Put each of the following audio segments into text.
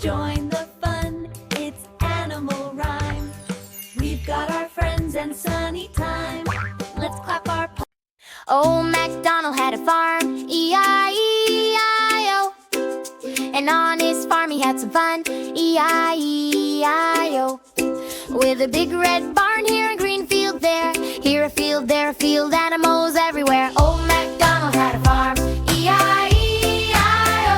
join the fun, it's animal rhyme. We've got our friends and sunny time. Let's clap our paws. Old MacDonald had a farm, E-I-E-I-O. And on his farm he had some fun, E-I-E-I-O. With a big red barn here, a green field there, here a field, there a field, animals everywhere. Old MacDonald had a farm, E-I-E-I-O.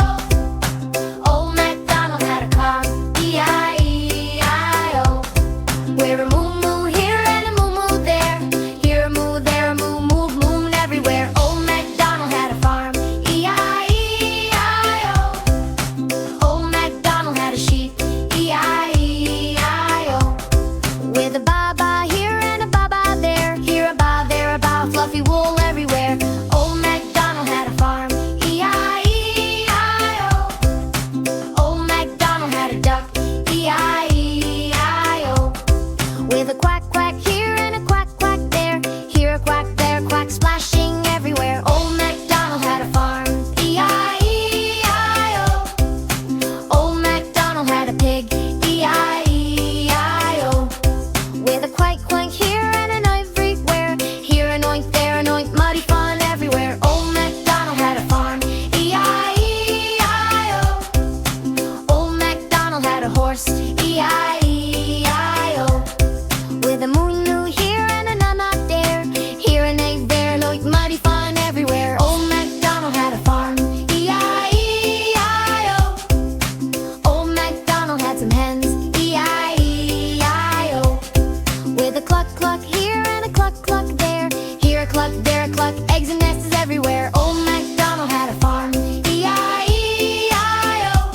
Old MacDonald had a car, E-I-E-I-O. Where a moo moo here and a moo moo there, here a moo, there a moo, moo moon everywhere. Old MacDonald had a farm, E-I-E-I-O. Old MacDonald had a sheep, E-I-E-I-O. With a ba-ba here and a ba-ba there, here a ba, there a ba, fluffy wool everywhere. Old MacDonald had a farm, E-I-E-I-O. Old MacDonald had a duck, E-I-E-I-O. With a quack quack here and a quack quack there, here a quack, there a quack, splashing everywhere. Old MacDonald had a farm, E-I-E-I-O. Old MacDonald had a pig, E-I-E-I-O. With a quack quack here and an everywhere, here an oink, there an oink, muddy fun everywhere. Old MacDonald had a farm, E-I-E-I-O. Old MacDonald had a horse, E-I-E-I-O. With a moo moo here and a na there, here an egg, there an oink, muddy fun everywhere. Old MacDonald had a farm, E-I-E-I-O. Old MacDonald had some hens, E-I-E-I-O. With a cluck cluck here and a cluck cluck there, here a cluck, there a cluck, eggs and nests everywhere. Old MacDonald had a farm, E-I-E-I-O.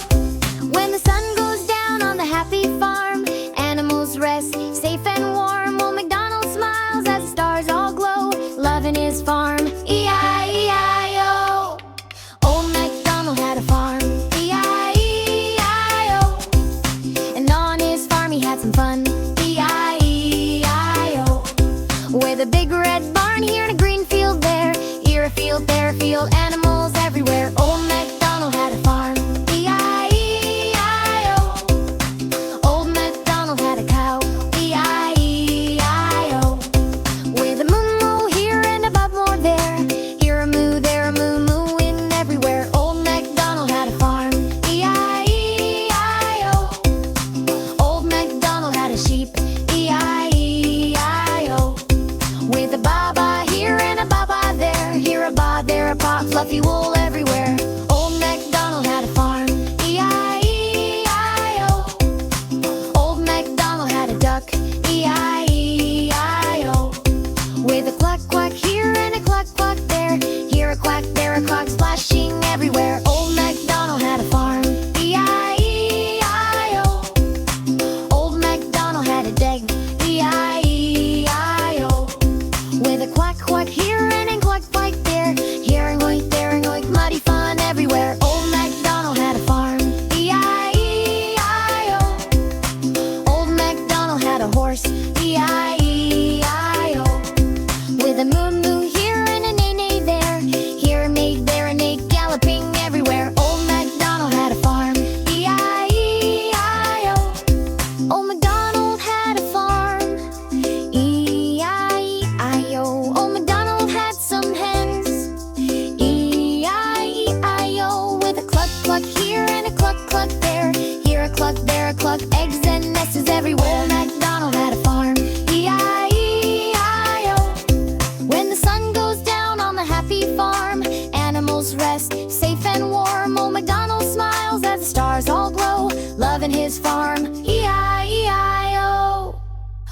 When the sun goes down on the happy farm, animals rest safe and warm. Old MacDonald smiles as the stars all glow, loving his farm, E-I-E-I-O. Old MacDonald had a farm, E-I-E-I-O. And on his farm he had some fun, E-I-E-I-O. With a big red barn here and a green field there, here a field, there a field, animals everywhere. Old MacDonald had a farm, E-I-E-I-O. Old MacDonald had a cow, E-I-E-I-O. With a moo moo here and a bub more there, here a moo, there a moo, mooing everywhere. Old MacDonald had a farm, E-I-E-I-O. Old MacDonald had a sheep, E-I-E-I-O. With a ba-ba here and a ba-ba there, here a ba, there a ba, fluffy wool everywhere. Old MacDonald had a farm, E-I-E-I-O. Old MacDonald had a duck, E-I-E-I-O. With a quack quack here and a quack quack there, here a quack, there a quack, splashing everywhere. Old MacDonald had a farm, E-I-E-I-O. Old MacDonald had a egg, E-I-E-I-O. With a quack quack here and a quack quack there, here an oink, there an oink, muddy fun everywhere. Old MacDonald had a farm, E-I-E-I-O. Old MacDonald had a horse, E-I-E-I-O. With a moo moo here and a neigh neigh there, here a maid, there a neigh, galloping everywhere. Old MacDonald had a farm, E-I-E-I-O. Old MacDonald had a farm, E-I-E-I-O. Old MacDonald had some hens, E-I-E-I-O. With a cluck cluck here and a cluck cluck there, here a cluck, there a cluck, eggs and nests everywhere. MacDonald had a farm, E-I-E-I-O. When the sun goes down on the happy farm, animals rest safe and warm. Old MacDonald smiles as the stars all glow, loving his farm, E-I-E-I-O.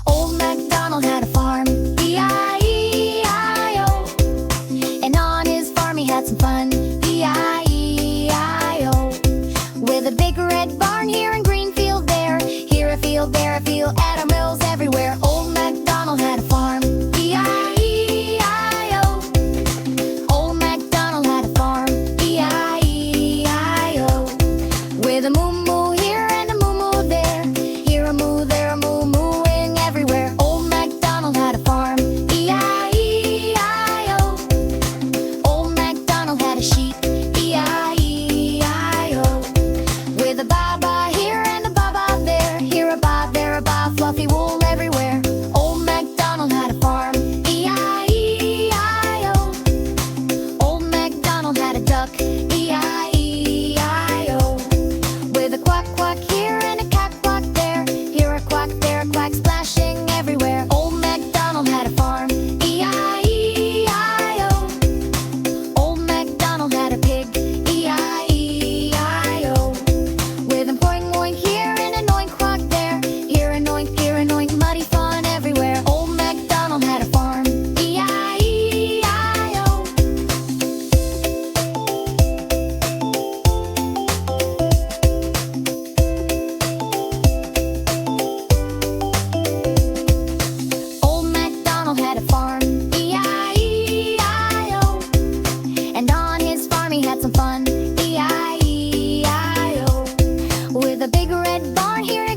Old MacDonald had a farm, E-I-E-I-O. And on his farm he had some fun, E-I-E-I-O. With a big red barn here and green field there, here a field, there a field, animals everywhere. Old MacDonald had a farm, E-I-E-I-O. Old MacDonald had a farm, E-I-E-I-O. With a moo moo here and a moo moo there, here a moo, there a moo, mooing everywhere. Old MacDonald had a farm, E-I-E-I-O. Old MacDonald had a sheep, E-I-E-I-O. With a ba-ba here big red barn, here